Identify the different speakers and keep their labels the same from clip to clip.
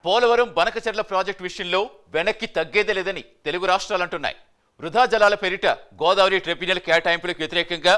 Speaker 1: Polavaram Banakacherla project విషయంలో వెనక్కి తగ్గేదే లేదని తెలుగు రాష్ట్రాలు అంటున్నాయి. వృధా జలాల పేరిట గోదావరి ట్రిబ్యునల్ కేటాయింపులకు వ్యతిరేకంగా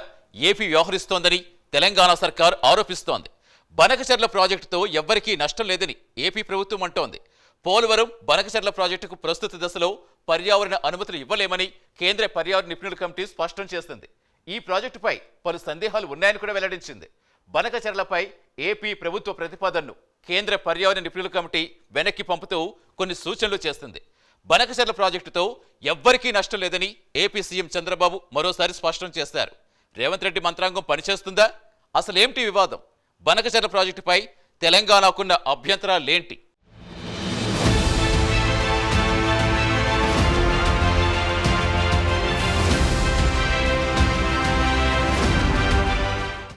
Speaker 1: ఏపీ వ్యవహరిస్తోందని తెలంగాణ సర్కార్ ఆరోపిస్తోంది. బనకచెర్ల ప్రాజెక్టుతో ఎవ్వరికీ నష్టం లేదని ఏపీ ప్రభుత్వం అంటోంది. పోలవరం బనకచెర్ల ప్రాజెక్టుకు ప్రస్తుత దశలో పర్యావరణ అనుమతులు ఇవ్వలేమని కేంద్ర పర్యావరణ నిపుణుల కమిటీ స్పష్టం చేసింది. ఈ ప్రాజెక్టుపై పలు సందేహాలు ఉన్నాయని కూడా వెల్లడించింది. బనకచెర్లపై ఏపీ ప్రభుత్వ ప్రతిపాదనను కేంద్ర పర్యావరణ నిపుణుల కమిటీ వెనక్కి పంపుతూ కొన్ని సూచనలు చేస్తుంది. బనకచెర్ల ప్రాజెక్టుతో ఎవ్వరికీ నష్టం లేదని ఏపీ సీఎం చంద్రబాబు మరోసారి స్పష్టం చేశారు. రేవంత్ రెడ్డి మంత్రాంగం పనిచేస్తుందా? అసలేంటి వివాదం? బనకచెర్ల ప్రాజెక్టుపై తెలంగాణకున్న అభ్యంతరాలేంటి?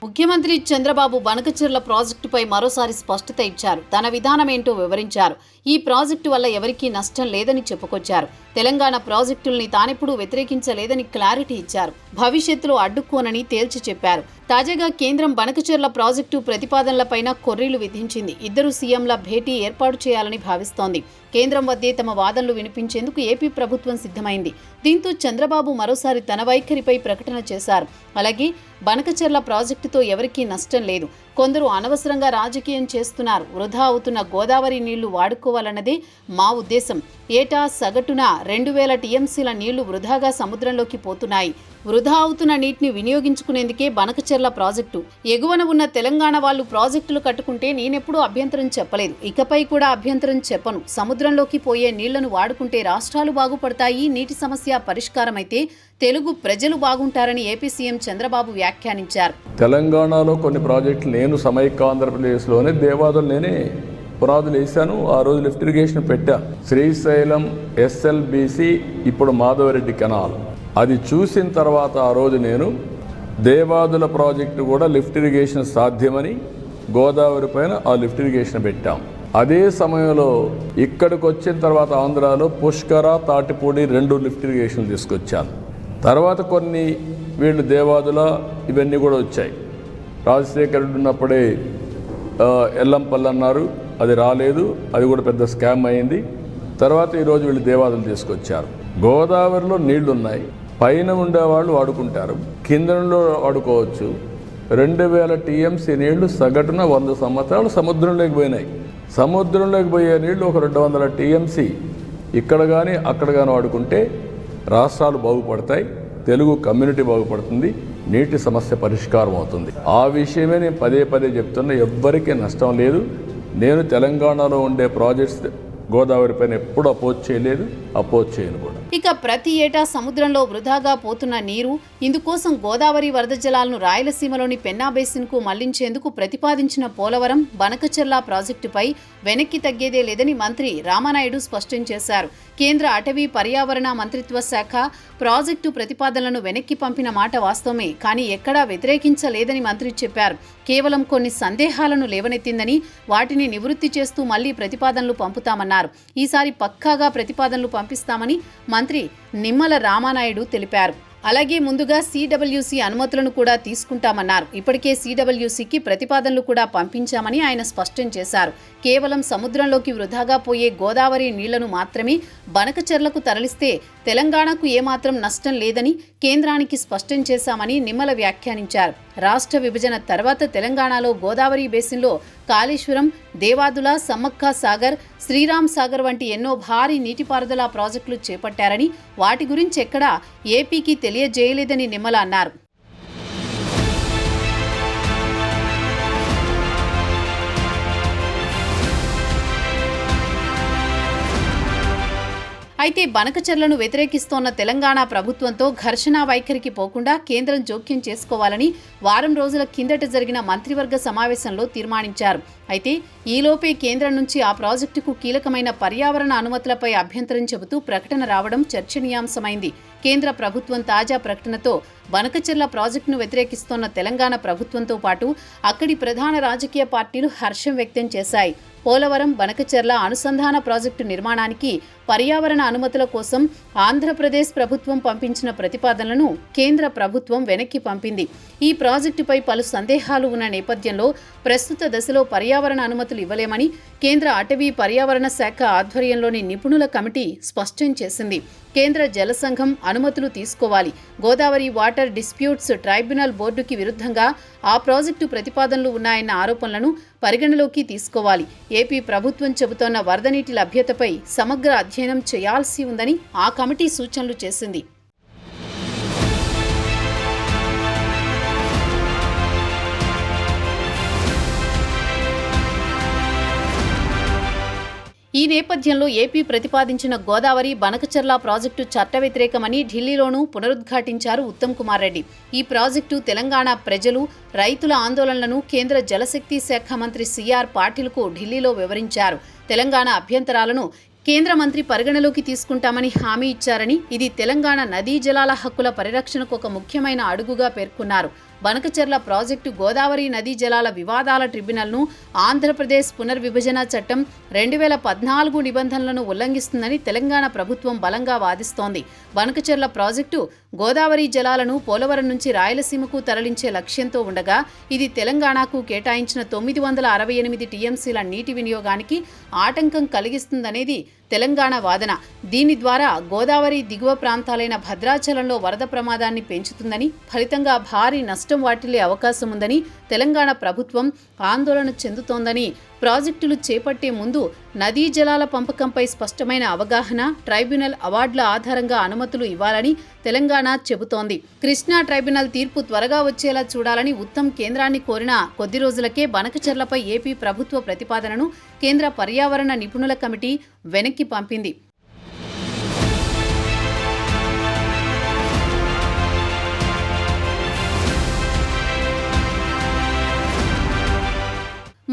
Speaker 2: ముఖ్యమంత్రి చంద్రబాబు బనకచెర్ల ప్రాజెక్టుపై మరోసారి స్పష్టత ఇచ్చారు. తన విధానమేంటో వివరించారు. ఈ ప్రాజెక్టు వల్ల ఎవరికీ నష్టం లేదని చెప్పుకొచ్చారు. తెలంగాణ ప్రాజెక్టుల్ని తానెప్పుడూ వ్యతిరేకించలేదని క్లారిటీ ఇచ్చారు. భవిష్యత్తులో అడ్డుకోనని తేల్చి చెప్పారు. తాజాగా కేంద్రం బనకచెర్ల ప్రాజెక్టు ప్రతిపాదనలపైన కొర్రీలు విధించింది. ఇద్దరు సీఎంల భేటీ ఏర్పాటు చేయాలని భావిస్తోంది. కేంద్రం వద్దే తమ వాదనలు వినిపించేందుకు ఏపీ ప్రభుత్వం సిద్ధమైంది. దీంతో చంద్రబాబు మరోసారి తన వైఖరిపై ప్రకటన చేశారు. అలాగే బనకచెర్ల ప్రాజెక్టుతో ఎవరికీ నష్టం లేదు. కొందరు అనవసరంగా రాజకీయం చేస్తున్నారు. వృధా అవుతున్న గోదావరి నీళ్లు వాడుకోవాలన్నదే మా ఉద్దేశం. ఏటా సగటున 2000 టీఎంసీల నీళ్లు వృధాగా సముద్రంలోకి పోతున్నాయి. వృధా అవుతున్న నీటిని వినియోగించుకునేందుకే బనకచెర్ల ప్రాజెక్టు. ఎగువన ఉన్న తెలంగాణ వాళ్ళు ప్రాజెక్టులు కట్టుకుంటే నేనెప్పుడూ అభ్యంతరం చెప్పలేదు. ఇకపై కూడా అభ్యంతరం చెప్పను. సముద్రంలోకి పోయే నీళ్లను వాడుకుంటే రాష్ట్రాలు బాగుపడతాయి. నీటి సమస్య పరిష్కారమైతే తెలుగు ప్రజలు బాగుంటారని ఏపీ సీఎం చంద్రబాబు వ్యాఖ్యానించారు.
Speaker 3: తెలంగాణలో కొన్ని ప్రాజెక్టులు నేను సమైక్య ఆంధ్రప్రదేశ్లోనే దేవాదులు నేనే పునాదులు వేశాను. ఆ రోజు లిఫ్ట్ ఇరిగేషన్ పెట్టా. శ్రీశైలం ఎస్ఎల్బిసి, ఇప్పుడు మాధవరెడ్డి కెనాల్. అది చూసిన తర్వాత ఆ రోజు నేను దేవాదుల ప్రాజెక్టు కూడా లిఫ్ట్ ఇరిగేషన్ సాధ్యమని గోదావరి పైన ఆ లిఫ్ట్ ఇరిగేషన్ పెట్టాం. అదే సమయంలో ఇక్కడికి వచ్చిన తర్వాత ఆంధ్రాలో పుష్కర, తాటిపూడి 2 లిఫ్ట్ ఇరిగేషన్లు తీసుకొచ్చాను. తర్వాత కొన్ని వీళ్ళు దేవాదుల ఇవన్నీ కూడా వచ్చాయి. రాజశేఖర రెడ్డి ఉన్నప్పుడే ఎల్లంపల్లి అన్నారు, అది రాలేదు. అది కూడా పెద్ద స్కామ్ అయింది. తర్వాత ఈరోజు వీళ్ళు దేవాదులు తీసుకొచ్చారు. గోదావరిలో నీళ్లున్నాయి. పైన ఉండేవాళ్ళు వాడుకుంటారు, కిందలో వాడుకోవచ్చు. 2000 టీఎంసీ నీళ్లు సగటున 100 సంవత్సరాలు సముద్రంలోకి పోయినాయి. సముద్రంలోకి పోయే నీళ్లు ఒక 200 టీఎంసీ ఇక్కడ కానీ అక్కడ కానీ వాడుకుంటే రాష్ట్రాలు బాగుపడతాయి, తెలుగు కమ్యూనిటీ బాగుపడుతుంది, నీటి సమస్య పరిష్కారం అవుతుంది. ఆ విషయమే నేను పదే పదే చెప్తున్నా. ఎవ్వరికీ నష్టం లేదు. నేను తెలంగాణలో ఉండే ప్రాజెక్ట్స్ గోదావరి పైన ఎప్పుడు అపోజ్ చేయలేదు, అపోజ్ చేయను కూడా.
Speaker 2: ఇక ప్రతి ఏటా సముద్రంలో వృధాగా పోతున్న నీరు, ఇందుకోసం గోదావరి వరద జలాలను రాయలసీమలోని పెన్నా బేసిన్కు మళ్లించేందుకు ప్రతిపాదించిన పోలవరం బనకచెర్ల ప్రాజెక్టుపై వెనక్కి తగ్గేదే లేదని మంత్రి రామానాయుడు స్పష్టం చేశారు. కేంద్ర అటవీ పర్యావరణ మంత్రిత్వ శాఖ ప్రాజెక్టు ప్రతిపాదనలను వెనక్కి పంపిన మాట వాస్తవమే, కానీ ఎక్కడా వ్యతిరేకించలేదని మంత్రి చెప్పారు. కేవలం కొన్ని సందేహాలను లేవనెత్తిందని, వాటిని నివృత్తి చేస్తూ మళ్లీ ప్రతిపాదనలు పంపుతామన్నారు. ఈసారి పక్కాగా ప్రతిపాదనలు పంపిస్తామని మంత్రి నిమ్మల రామానాయుడు తెలిపారు. అలాగే ముందుగా సిడబ్ల్యూసి అనుమతులను కూడా తీసుకుంటామన్నారు. ఇప్పటికే సిడబ్ల్యూసికి ప్రతిపాదనలు కూడా పంపించామని ఆయన స్పష్టం చేశారు. కేవలం సముద్రంలోకి వృధాగా పోయే గోదావరి నీళ్లను మాత్రమే బనకచెర్లకు తరలిస్తే తెలంగాణకు ఏమాత్రం నష్టం లేదని కేంద్రానికి స్పష్టం చేశామని నిమ్మల వ్యాఖ్యానించారు. రాష్ట్ర విభజన తర్వాత తెలంగాణలో గోదావరి బేసిన్లో కాళేశ్వరం, దేవాదుల, సమ్మక్క సాగర్, శ్రీరామ్ సాగర్ వంటి ఎన్నో భారీ నీటిపారుదల ప్రాజెక్టులు చేపట్టారని, వాటి గురించి ఎక్కడా ఏపీకి తెలియజేయలేదని నిమ్మల అన్నారు. అయితే బనకచెర్లను వ్యతిరేకిస్తోన్న తెలంగాణ ప్రభుత్వంతో ఘర్షణ వైఖరికి పోకుండా కేంద్రం జోక్యం చేసుకోవాలని వారం రోజుల కిందట జరిగిన మంత్రివర్గ సమావేశంలో తీర్మానించారు. అయితే ఈలోపే కేంద్రం నుంచి ఆ ప్రాజెక్టుకు కీలకమైన పర్యావరణ అనుమతులపై అభ్యంతరం చెబుతూ ప్రకటన రావడం చర్చనీయాంశమైంది. కేంద్ర ప్రభుత్వం తాజా ప్రకటనతో బనకచెర్ల ప్రాజెక్టును వ్యతిరేకిస్తోన్న తెలంగాణ ప్రభుత్వంతో పాటు అక్కడి ప్రధాన రాజకీయ పార్టీలు హర్షం వ్యక్తం చేశాయి. పోలవరం బనకచెర్ల అనుసంధాన ప్రాజెక్టు నిర్మాణానికి పర్యావరణ అనుమతుల కోసం ఆంధ్రప్రదేశ్ ప్రభుత్వం పంపించిన ప్రతిపాదనలను కేంద్ర ప్రభుత్వం వెనక్కి పంపింది. ఈ ప్రాజెక్టుపై పలు సందేహాలు ఉన్న నేపథ్యంలో ప్రస్తుత దశలో పర్యావరణ అనుమతులు ఇవ్వలేమని కేంద్ర అటవీ పర్యావరణ శాఖ ఆధ్వర్యంలోని నిపుణుల కమిటీ స్పష్టం చేసింది. కేంద్ర జల సంఘం అనుమతులు తీసుకోవాలి. గోదావరి వాటర్ డిస్ప్యూట్స్ ట్రైబ్యునల్ బోర్డుకి విరుద్ధంగా ఆ ప్రాజెక్టు ప్రతిపాదనలు ఉన్నాయన్న ఆరోపణలను పరిగణలోకి తీసుకోవాలి. ఏపీ ప్రభుత్వం చెబుతోన్న వరద నీటి లభ్యతపై సమగ్ర అధ్యయనం చేయాల్సి ఉందని ఆ కమిటీ సూచనలు చేసింది. ఈ నేపథ్యంలో ఏపీ ప్రతిపాదించిన గోదావరి బనకచెర్ల ప్రాజెక్టు చట్ట వ్యతిరేకమని ఢిల్లీలోనూ పునరుద్ఘాటించారు ఉత్తమ్ కుమార్ రెడ్డి. ఈ ప్రాజెక్టు తెలంగాణ ప్రజలు, రైతుల ఆందోళనలను కేంద్ర జలశక్తి శాఖ మంత్రి సిఆర్ పాటిల్కు ఢిల్లీలో వివరించారు. తెలంగాణ అభ్యంతరాలను కేంద్ర మంత్రి పరిగణలోకి తీసుకుంటామని హామీ ఇచ్చారని, ఇది తెలంగాణ నదీ జలాల హక్కుల పరిరక్షణకు ఒక ముఖ్యమైన అడుగుగా పేర్కొన్నారు. బనకచెర్ల ప్రాజెక్టు గోదావరి నదీ జలాల వివాదాల ట్రిబ్యునల్ను ఆంధ్రప్రదేశ్ పునర్విభజన చట్టం 2014 నిబంధనలను ఉల్లంఘిస్తుందని తెలంగాణ ప్రభుత్వం బలంగా వాదిస్తోంది. బనకచెర్ల ప్రాజెక్టు గోదావరి జలాలను పోలవరం నుంచి రాయలసీమకు తరలించే లక్ష్యంతో ఉండగా ఇది తెలంగాణకు కేటాయించిన 968 టీఎంసీల నీటి వినియోగానికి ఆటంకం కలిగిస్తుందనేది తెలంగాణ వాదన. దీని ద్వారా గోదావరి దిగువ ప్రాంతాలైన భద్రాచలంలో వరద ప్రమాదాన్ని పెంచుతుందని, ఫలితంగా భారీ నష్టం వాటిల్లే అవకాశం ఉందని తెలంగాణ ప్రభుత్వం ఆందోళన చెందుతోందని, ప్రాజెక్టులు చేపట్టే ముందు నదీ జలాల పంపకంపై స్పష్టమైన అవగాహన, ట్రైబ్యునల్ అవార్డుల ఆధారంగా అనుమతులు ఇవ్వాలని తెలంగాణ చెబుతోంది. కృష్ణా ట్రైబ్యునల్ తీర్పు త్వరగా వచ్చేలా చూడాలని ఉత్తమ్ కేంద్రాన్ని కోరిన కొద్ది రోజులకే బనకచెర్లపై ఏపీ ప్రభుత్వ ప్రతిపాదనను కేంద్ర పర్యావరణ నిపుణుల కమిటీ వెనక్కి పంపింది.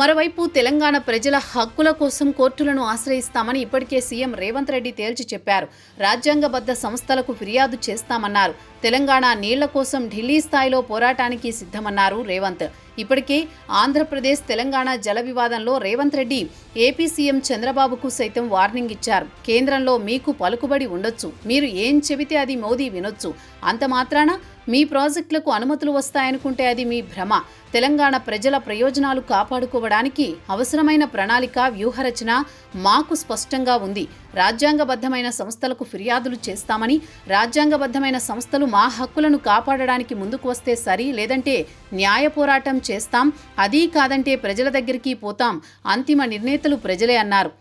Speaker 2: మరోవైపు తెలంగాణ ప్రజల హక్కుల కోసం కోర్టులను ఆశ్రయిస్తామని ఇప్పటికే సీఎం రేవంత్ రెడ్డి తేల్చి చెప్పారు. రాజ్యాంగబద్ధ సంస్థలకు ఫిర్యాదు చేస్తామన్నారు. తెలంగాణ నీళ్ల కోసం ఢిల్లీ స్థాయిలో పోరాటానికి సిద్ధమన్నారు రేవంత్. ఇప్పటికే ఆంధ్రప్రదేశ్ తెలంగాణ జల వివాదంలో రేవంత్ రెడ్డి ఏపీ సీఎం చంద్రబాబుకు సైతం వార్నింగ్ ఇచ్చారు. కేంద్రంలో మీకు పలుకుబడి ఉండొచ్చు, మీరు ఏం చెబితే అది మోదీ వినొచ్చు, అంత మాత్రాన మీ ప్రాజెక్టులకు అనుమతులు వస్తాయనుకుంటే అది మీ భ్రమ. తెలంగాణ ప్రజల ప్రయోజనాలు కాపాడుకోవడానికి అవసరమైన ప్రణాళిక, వ్యూహరచన మాకు స్పష్టంగా ఉంది. రాజ్యాంగబద్ధమైన సంస్థలకు ఫిర్యాదులు చేస్తామని, రాజ్యాంగబద్ధమైన సంస్థలు మా హక్కులను కాపాడడానికి ముందుకు వస్తే సరి, లేదంటే న్యాయ పోరాటం చేస్తాం, అదీ కాదంటే ప్రజల దగ్గరికి పోతాం, అంతిమ నిర్ణేతలు ప్రజలే అన్నారు.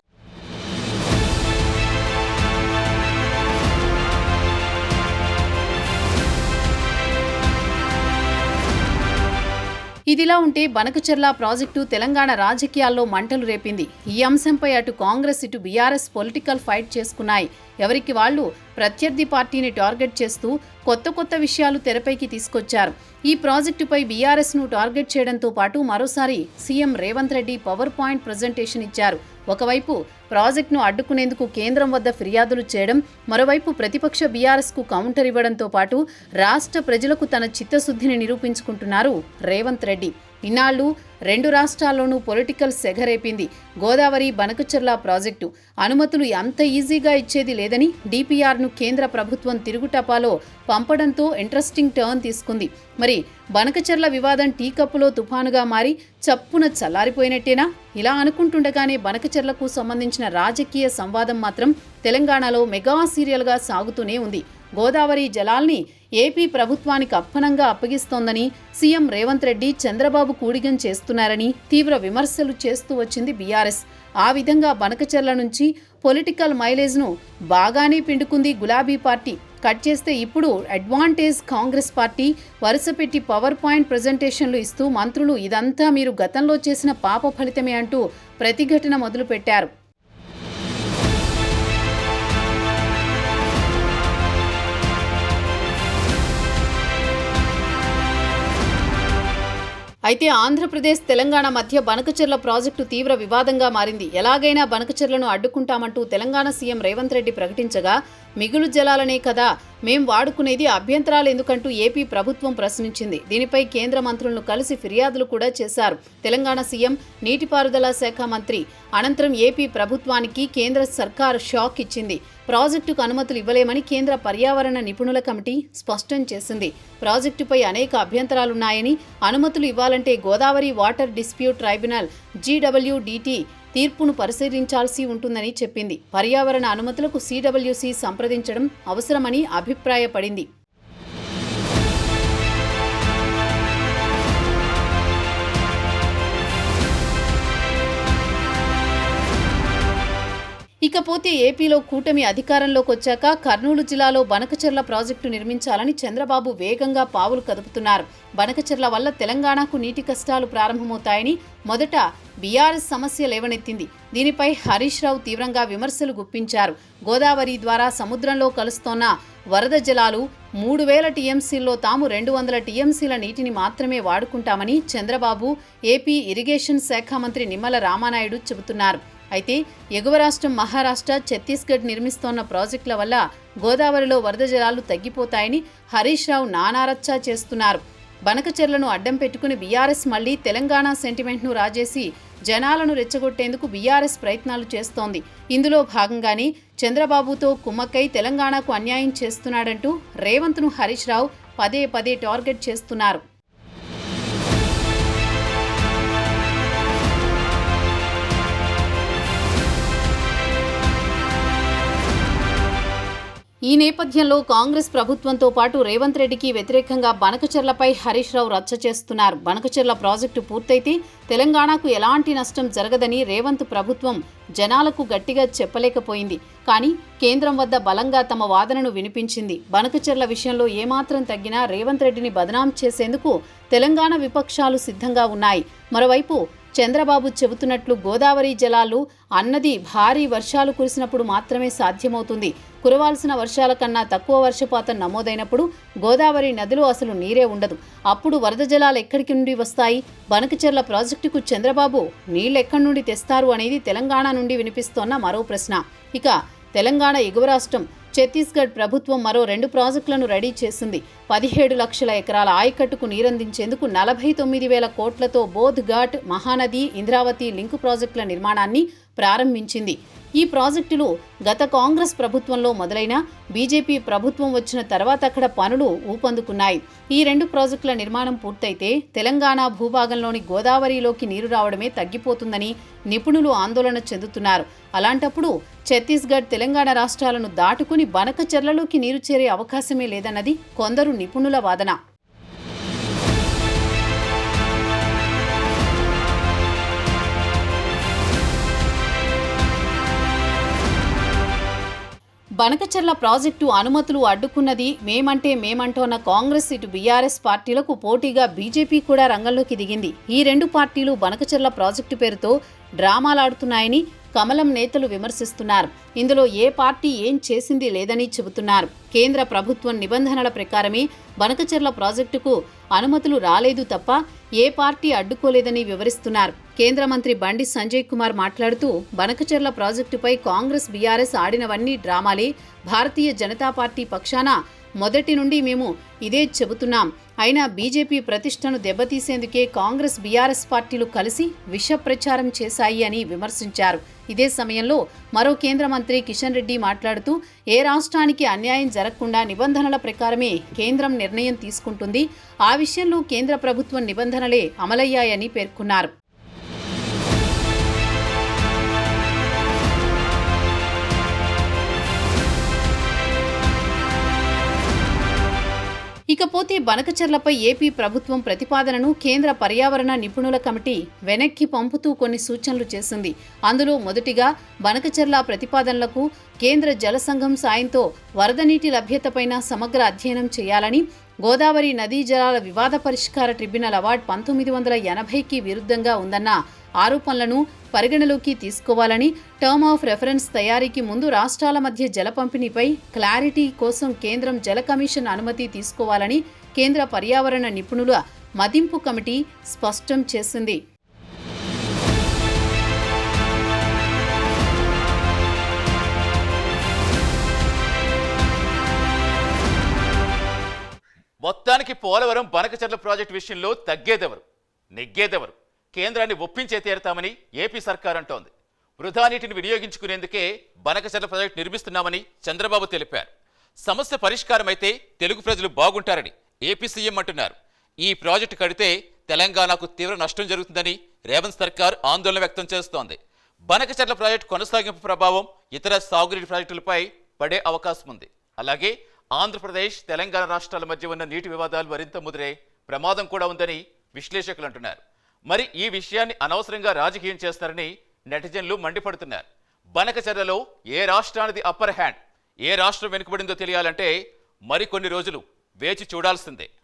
Speaker 2: ఇదిలా ఉంటే బనకచెర్ల ప్రాజెక్టు తెలంగాణ రాజకీయాల్లో మంటలు రేపింది. ఈ అంశంపై అటు కాంగ్రెస్, ఇటు బీఆర్ఎస్ పొలిటికల్ ఫైట్ చేసుకున్నాయి. ఎవరికి వాళ్లు ప్రత్యర్థి పార్టీని టార్గెట్ చేస్తూ కొత్త విషయాలు తెరపైకి తీసుకొచ్చారు. ఈ ప్రాజెక్టుపై బీఆర్ఎస్ను టార్గెట్ చేయడంతో పాటు మరోసారి CM Revanth Reddy power point presentation ఇచ్చారు. ఒకవైపు ప్రాజెక్టును అడ్డుకునేందుకు కేంద్రం వద్ద ఫిర్యాదులు చేయడం, మరోవైపు ప్రతిపక్ష బీఆర్ఎస్కు కౌంటర్ ఇవ్వడంతో పాటు రాష్ట్ర ప్రజలకు తన చిత్తశుద్ధిని నిరూపించుకుంటున్నారు రేవంత్ రెడ్డి. ఇన్నాళ్లు రెండు రాష్ట్రాల్లోనూ పొలిటికల్ సెగరేపింది. గోదావరి బనకచెర్ల ప్రాజెక్టు అనుమతులు అంత ఈజీగా ఇచ్చేది లేదని డీపీఆర్ను కేంద్ర ప్రభుత్వం తిరుగుటపాలో పంపడంతో ఇంట్రెస్టింగ్ టర్న్ తీసుకుంది. మరి బనకచెర్ల వివాదం టీ కప్పులో తుఫానుగా మారి చప్పున చల్లారిపోయినట్టేనా? ఇలా అనుకుంటుండగానే బనకచెర్లకు సంబంధించిన రాజకీయ సంవాదం మాత్రం తెలంగాణలో మెగా సీరియల్గా సాగుతూనే ఉంది. గోదావరి జలాల్ని ఏపీ ప్రభుత్వానికి అప్పనంగా అప్పగిస్తోందని సీఎం రేవంత్ రెడ్డి చంద్రబాబు కూడిగం చేస్తున్నారని తీవ్ర విమర్శలు చేస్తూ వచ్చింది బీఆర్ఎస్. ఆ విధంగా బనకచెర్ల నుంచి పొలిటికల్ మైలేజ్ను బాగానే పిండుకుంది గులాబీ పార్టీ. కట్ చేస్తే ఇప్పుడు అడ్వాంటేజ్ కాంగ్రెస్ పార్టీ వరుసపెట్టి పవర్ పాయింట్ ప్రజెంటేషన్లు ఇస్తూ మంత్రులు ఇదంతా మీరు గతంలో చేసిన పాప ఫలితమే అంటూ ప్రతిఘటన మొదలుపెట్టారు. అయితే ఆంధ్రప్రదేశ్ తెలంగాణ మధ్య బనకచెర్ల ప్రాజెక్టు తీవ్ర వివాదంగా మారింది. ఎలాగైనా బనకచెర్లను అడ్డుకుంటామంటూ తెలంగాణ సీఎం రేవంత్ రెడ్డి ప్రకటించగా మిగులు జలాలనే కదా మేం వాడుకునేది, అభ్యంతరాలు ఎందుకంటూ ఏపీ ప్రభుత్వం ప్రశ్నించింది. దీనిపై కేంద్ర మంత్రులను కలిసి ఫిర్యాదులు కూడా చేశారు. తెలంగాణ సీఎం నీటిపారుదల శాఖ మంత్రి అనంతరం ఏపీ ప్రభుత్వానికి కేంద్ర సర్కార్ షాక్ ఇచ్చింది. ప్రాజెక్టుకు అనుమతులు ఇవ్వలేమని కేంద్ర పర్యావరణ నిపుణుల కమిటీ స్పష్టం చేసింది. ప్రాజెక్టుపై అనేక అభ్యంతరాలున్నాయని, అనుమతులు ఇవ్వాలంటే Godavari water dispute tribunal GWDT తీర్పును పరిశీలించాల్సి ఉంటుందని చెప్పింది. పర్యావరణ అనుమతులకు CWC సంప్రదించడం అవసరమని అభిప్రాయపడింది. ఇకపోతే ఏపీలో కూటమి అధికారంలోకి వచ్చాక కర్నూలు జిల్లాలో బనకచెర్ల ప్రాజెక్టు నిర్మించాలని చంద్రబాబు వేగంగా పావులు కదుపుతున్నారు. బనకచెర్ల వల్ల తెలంగాణకు నీటి కష్టాలు ప్రారంభమవుతాయని మొదట బీఆర్ఎస్ సమస్య లేవనెత్తింది. దీనిపై హరీష్ రావు తీవ్రంగా విమర్శలు గుప్పించారు. గోదావరి ద్వారా సముద్రంలో కలుస్తోన్న వరద జలాలు 3000 టీఎంసీల్లో తాము 200 టీఎంసీల నీటిని మాత్రమే వాడుకుంటామని చంద్రబాబు, ఏపీ ఇరిగేషన్ శాఖ మంత్రి నిమ్మల రామానాయుడు చెబుతున్నారు. అయితే ఎగువ రాష్ట్రం మహారాష్ట్ర, ఛత్తీస్గఢ్ నిర్మిస్తోన్న ప్రాజెక్టుల వల్ల గోదావరిలో వరద జలాలు తగ్గిపోతాయని హరీష్ రావు నానారచ్చా చేస్తున్నారు. బనకచెర్లను అడ్డం పెట్టుకుని బీఆర్ఎస్ మళ్లీ తెలంగాణ సెంటిమెంట్ను రాజేసి జనాలను రెచ్చగొట్టేందుకు బీఆర్ఎస్ ప్రయత్నాలు చేస్తోంది. ఇందులో భాగంగానే చంద్రబాబుతో కుమ్మక్కై తెలంగాణకు అన్యాయం చేస్తున్నాడంటూ రేవంత్ను హరీష్ రావు పదే పదే టార్గెట్ చేస్తున్నారు. ఈ నేపథ్యంలో కాంగ్రెస్ ప్రభుత్వంతో పాటు రేవంత్ రెడ్డికి వ్యతిరేకంగా బనకచెర్లపై హరీష్ రావు రచ్చ చేస్తున్నారు. బనకచెర్ల ప్రాజెక్టు పూర్తయితే తెలంగాణకు ఎలాంటి నష్టం జరగదని రేవంత్ ప్రభుత్వం జనాలకు గట్టిగా చెప్పలేకపోయింది. కానీ కేంద్రం వద్ద బలంగా తమ వాదనను వినిపించింది. బనకచెర్ల విషయంలో ఏమాత్రం తగ్గినా రేవంత్ రెడ్డిని బదనాం చేసేందుకు తెలంగాణ విపక్షాలు సిద్ధంగా ఉన్నాయి. మరోవైపు చంద్రబాబు చెబుతున్నట్లు గోదావరి జలాలు అన్నది భారీ వర్షాలు కురిసినప్పుడు మాత్రమే సాధ్యమవుతుంది. కురవాల్సిన వర్షాల కన్నా తక్కువ వర్షపాతం నమోదైనప్పుడు గోదావరి నదిలో అసలు నీరే ఉండదు. అప్పుడు వరద జలాలు ఎక్కడికి నుండి వస్తాయి? బనకచెర్ల ప్రాజెక్టుకు చంద్రబాబు నీళ్లెక్కడి నుండి తెస్తారు అనేది తెలంగాణ నుండి వినిపిస్తోన్న మరో ప్రశ్న. ఇక తెలంగాణ ఎగువ రాష్ట్రం ఛత్తీస్గఢ్ ప్రభుత్వం మరో 2 ప్రాజెక్టులను రెడీ చేసింది. 17 లక్షల ఎకరాల ఆయకట్టుకు నీరందించేందుకు 49,000 కోట్లతో బోధ్ ఘాట్, మహానది, ఇంద్రావతి లింకు ప్రాజెక్టుల నిర్మాణాన్ని ప్రారంభించింది. ఈ ప్రాజెక్టులు గత కాంగ్రెస్ ప్రభుత్వంలో మొదలైన బీజేపీ ప్రభుత్వం వచ్చిన తర్వాత అక్కడ పనులు ఊపందుకున్నాయి. ఈ 2 ప్రాజెక్టుల నిర్మాణం పూర్తయితే తెలంగాణ భూభాగంలోని గోదావరిలోకి నీరు రావడమే తగ్గిపోతుందని నిపుణులు ఆందోళన చెందుతున్నారు. అలాంటప్పుడు ఛత్తీస్గఢ్, తెలంగాణ రాష్ట్రాలను దాటుకుని బనకచెర్లలోకి నీరు చేరే అవకాశమే లేదన్నది కొందరు నిపుణుల వాదన. బనకచెర్ల ప్రాజెక్టు అనుమతులు అడ్డుకున్నది మేమంటోన్న కాంగ్రెస్, ఇటు బీఆర్ఎస్ పార్టీలకు పోటీగా బీజేపీ కూడా రంగంలోకి దిగింది. ఈ 2 పార్టీలు బనకచెర్ల ప్రాజెక్టు పేరుతో డ్రామాలాడుతున్నాయని కమలం నేతలు విమర్శిస్తున్నారు. ఇందులో ఏ పార్టీ ఏం చేసింది లేదని చెబుతున్నారు. కేంద్ర ప్రభుత్వం నిబంధనల ప్రకారమే బనకచెర్ల ప్రాజెక్టుకు అనుమతులు రాలేదు తప్ప ఏ పార్టీ అడ్డుకోలేదని వివరిస్తున్నారు. కేంద్ర మంత్రి బండి సంజయ్ కుమార్ మాట్లాడుతూ బనకచెర్ల ప్రాజెక్టుపై కాంగ్రెస్, బీఆర్ఎస్ ఆడినవన్నీ డ్రామాలే. భారతీయ జనతా పార్టీ పక్షాన మొదటి నుండి మేము ఇదే చెబుతున్నాం. అయినా బీజేపీ ప్రతిష్టను దెబ్బతీసేందుకే కాంగ్రెస్, బీఆర్ఎస్ పార్టీలు కలిసి విష ప్రచారం చేశాయి అని విమర్శించారు. ఇదే సమయంలో మరో కేంద్ర మంత్రి కిషన్ రెడ్డి మాట్లాడుతూ ఏ రాష్ట్రానికి అన్యాయం జరగకుండా నిబంధనల ప్రకారమే కేంద్రం నిర్ణయం తీసుకుంటుంది. ఆ విషయంలో కేంద్ర ప్రభుత్వం నిబంధనలే అమలయ్యాయని పేర్కొన్నారు. ఇకపోతే బనకచెర్లపై ఏపీ ప్రభుత్వం ప్రతిపాదనను కేంద్ర పర్యావరణ నిపుణుల కమిటీ వెనక్కి పంపుతూ కొన్ని సూచనలు చేసింది. అందులో మొదటిగా బనకచెర్ల ప్రతిపాదనలకు కేంద్ర జల సంఘం సాయంతో వరద నీటి లభ్యతపైన సమగ్ర అధ్యయనం చేయాలని, గోదావరి నదీ జలాల వివాద పరిష్కార ట్రిబ్యునల్ అవార్డు 1980కి విరుద్ధంగా ఉందన్న ఆరోపణలను పరిగణలోకి తీసుకోవాలని, టర్మ్ ఆఫ్ రెఫరెన్స్ తయారీకి ముందు రాష్ట్రాల మధ్య జల పంపిణీపై క్లారిటీ కోసం కేంద్రం జల కమిషన్ అనుమతి తీసుకోవాలని కేంద్ర పర్యావరణ నిపుణుల మదింపు కమిటీ స్పష్టం చేసింది.
Speaker 1: మొత్తానికి పోలవరం బనకచెర్ల ప్రాజెక్టు విషయంలో తగ్గేదెవరు, నెగ్గేదెవరు? కేంద్రాన్ని ఒప్పించే తీరతామని ఏపీ సర్కార్ అంటోంది. వృధా నీటిని వినియోగించుకునేందుకే బనకచెర్ల ప్రాజెక్టు నిర్మిస్తున్నామని చంద్రబాబు తెలిపారు. సమస్య పరిష్కారం అయితే తెలుగు ప్రజలు బాగుంటారని ఏపీ సీఎం అంటున్నారు. ఈ ప్రాజెక్టు కడితే తెలంగాణకు తీవ్ర నష్టం జరుగుతుందని రేవంత్ సర్కార్ ఆందోళన వ్యక్తం చేస్తోంది. బనకచెర్ల ప్రాజెక్టు కొనసాగింపు ప్రభావం ఇతర సాగునీటి ప్రాజెక్టులపై పడే అవకాశం ఉంది. అలాగే ఆంధ్రప్రదేశ్, తెలంగాణ రాష్ట్రాల మధ్య ఉన్న నీటి వివాదాలు మరింత ముదిరే ప్రమాదం కూడా ఉందని విశ్లేషకులు అంటున్నారు. మరి ఈ విషయాన్ని అనవసరంగా రాజకీయం చేస్తారని నెటిజన్లు మండిపడుతున్నారు. బనకచెర్లలో ఏ రాష్ట్రానిది అప్పర్ హ్యాండ్, ఏ రాష్ట్రం వెనుకబడిందో తెలియాలంటే మరికొన్ని రోజులు వేచి చూడాల్సిందే.